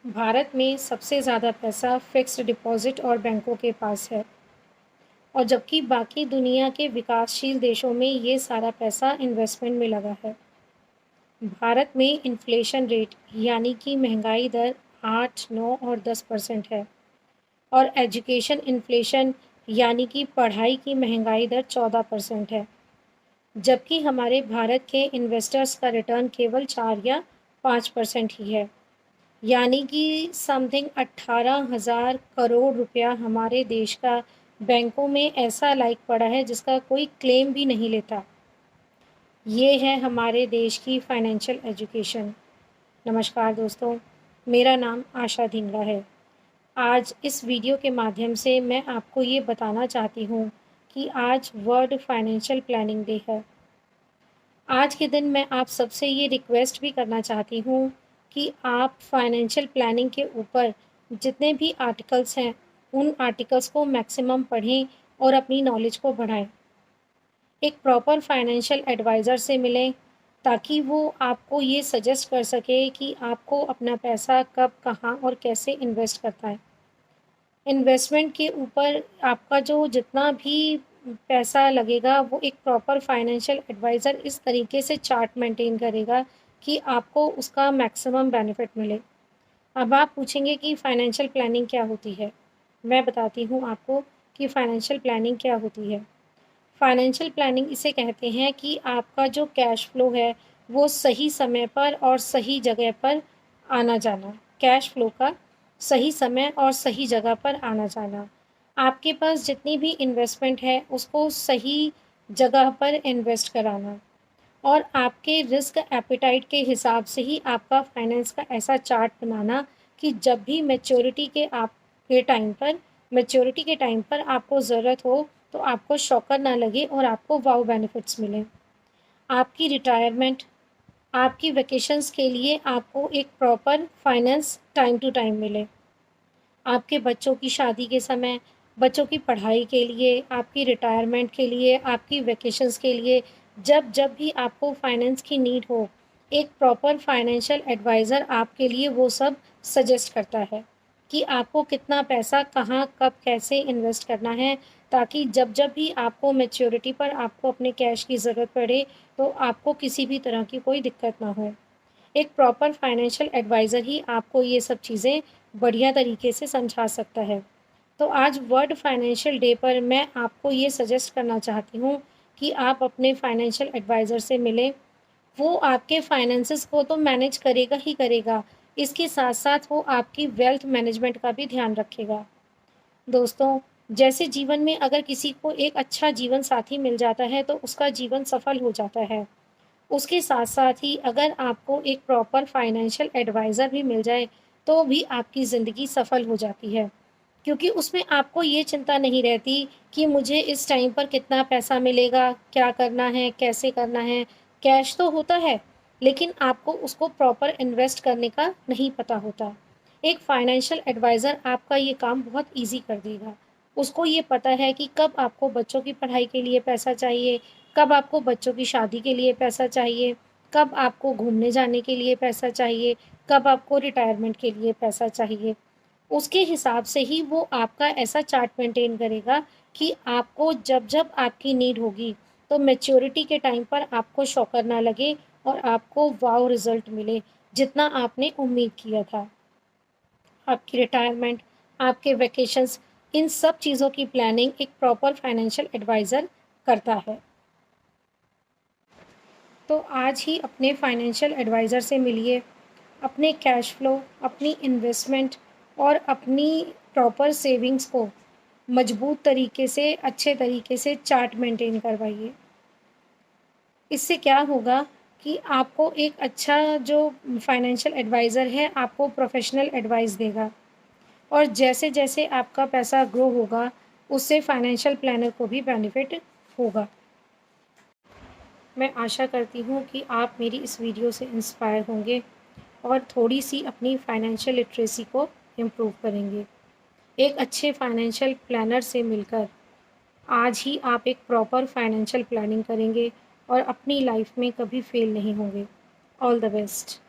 भारत में सबसे ज़्यादा पैसा फ़िक्स्ड डिपॉज़िट और बैंकों के पास है और जबकि बाकी दुनिया के विकासशील देशों में ये सारा पैसा इन्वेस्टमेंट में लगा है। भारत में इन्फ्लेशन रेट यानी कि महंगाई दर 8, 9 और 10% है और एजुकेशन इन्फ्लेशन यानी कि पढ़ाई की महंगाई दर 14% है। जबकि हमारे भारत के इन्वेस्टर्स का रिटर्न केवल 4 या 5% ही है। यानी कि समथिंग 18,000 करोड़ रुपया हमारे देश का बैंकों में ऐसा लाइक पड़ा है जिसका कोई क्लेम भी नहीं लेता। ये है हमारे देश की फाइनेंशियल एजुकेशन। नमस्कार दोस्तों, मेरा नाम आशा धिंगरा है। आज इस वीडियो के माध्यम से मैं आपको ये बताना चाहती हूँ कि आज वर्ल्ड फाइनेंशियल प्लानिंग डे है। आज के दिन मैं आप सबसे ये रिक्वेस्ट भी करना चाहती हूँ कि आप फाइनेंशियल प्लानिंग के ऊपर जितने भी आर्टिकल्स हैं, उन आर्टिकल्स को मैक्सिमम पढ़ें और अपनी नॉलेज को बढ़ाएं। एक प्रॉपर फाइनेंशियल एडवाइज़र से मिलें ताकि वो आपको ये सजेस्ट कर सके कि आपको अपना पैसा कब, कहाँ और कैसे इन्वेस्ट करना है। इन्वेस्टमेंट के ऊपर आपका जो जितना भी पैसा लगेगा वो एक प्रॉपर फाइनेंशियल एडवाइज़र इस तरीके से चार्ट मेंटेन करेगा कि आपको उसका मैक्सिमम बेनिफिट मिले। अब आप पूछेंगे कि फाइनेंशियल प्लानिंग क्या होती है? मैं बताती हूँ आपको कि फाइनेंशियल प्लानिंग क्या होती है। फाइनेंशियल प्लानिंग इसे कहते हैं कि आपका जो कैश फ्लो है वो सही समय पर और सही जगह पर आना-जाना। कैश फ्लो का सही समय और सही जगह पर आना-जाना। आपके पास जितनी भी इन्वेस्टमेंट है उसको सही जगह पर इन्वेस्ट कराना और आपके रिस्क एपेटाइट के हिसाब से ही आपका फाइनेंस का ऐसा चार्ट बनाना कि जब भी मैच्योरिटी के टाइम पर आपको ज़रूरत हो तो आपको शॉकर ना लगे और आपको वाओ बेनिफिट्स मिलें। आपकी रिटायरमेंट, आपकी वैकेशंस के लिए आपको एक proper finance time to time मिले। आपके बच्चों की शादी के समय, बच्चों की पढ़ाई के लिए, आपकी रिटायरमेंट के लिए, आपकी वैकेशंस के लिए, जब भी आपको फाइनेंस की नीड हो, एक प्रॉपर फाइनेंशियल एडवाइज़र आपके लिए वो सब सजेस्ट करता है कि आपको कितना पैसा कहाँ, कब, कैसे इन्वेस्ट करना है ताकि जब भी आपको मैच्योरिटी पर आपको अपने कैश की ज़रूरत पड़े, तो आपको किसी भी तरह की कोई दिक्कत ना हो। एक प्रॉपर फाइनेंशियल एडवाइज़र ही आपको ये सब चीज़ें बढ़िया तरीके से समझा सकता है। तो आज वर्ल्ड फाइनेंशियल डे पर मैं आपको ये सजेस्ट करना चाहती हूँ कि आप अपने फाइनेंशियल एडवाइज़र से मिलें। वो आपके फाइनेंसेस को तो मैनेज करेगा ही करेगा, इसके साथ-साथ वो आपकी वेल्थ मैनेजमेंट का भी ध्यान रखेगा। दोस्तों, जैसे जीवन में अगर किसी को एक अच्छा जीवन साथी मिल जाता है तो उसका जीवन सफल हो जाता है। उसके साथ-साथ ही अगर आपको एक प्रॉपर फाइनेंशियल एडवाइज़र भी मिल जाए, तो भी आपकी ज़िंदगी सफल हो जाती है। क्योंकि उसमें आपको ये चिंता नहीं रहती कि मुझे इस टाइम पर कितना पैसा मिलेगा, क्या करना है, कैसे करना है। कैश तो होता है, लेकिन आपको उसको प्रॉपर इन्वेस्ट करने का नहीं पता होता। एक फाइनेंशियल एडवाइज़र आपका ये काम बहुत ईज़ी कर देगा। उसको ये पता है कि कब आपको बच्चों की पढ़ाई के लिए पैसा चाहिए, कब आपको बच्चों की शादी के लिए पैसा चाहिए, कब आपको घूमने जाने के लिए पैसा चाहिए, कब आपको रिटायरमेंट के लिए पैसा चाहिए। उसके हिसाब से ही वो आपका ऐसा चार्ट मेंटेन करेगा कि आपको जब-जब आपकी नीड होगी, तो मैच्योरिटी के टाइम पर आपको शॉकर ना लगे और आपको वॉव रिज़ल्ट मिले, जितना आपने उम्मीद किया था। आपकी रिटायरमेंट, आपके वैकेशंस, इन सब चीज़ों की प्लानिंग एक प्रॉपर फाइनेंशियल एडवाइज़र करता है। तो आज ही अपने फाइनेंशियल एडवाइज़र से मिलिए, अपने कैश फ्लो, अपनी इन्वेस्टमेंट और अपनी प्रॉपर सेविंग्स को मजबूत तरीके से, अच्छे तरीके से चार्ट मेंटेन करवाइए। इससे क्या होगा कि आपको एक अच्छा जो फाइनेंशियल एडवाइज़र है, आपको प्रोफ़ेशनल एडवाइस देगा और जैसे-जैसे आपका पैसा ग्रो होगा, उससे फाइनेंशियल प्लानर को भी बेनिफिट होगा। मैं आशा करती हूँ कि आप मेरी इस वीडियो से इंस्पायर होंगे और थोड़ी-सी अपनी फाइनेंशियल लिटरेसी को इम्प्रूव करेंगे। एक अच्छे फाइनेंशियल प्लानर से मिलकर आज ही आप एक प्रॉपर फाइनेंशियल प्लानिंग करेंगे और अपनी लाइफ में कभी फेल नहीं होंगे। All the best.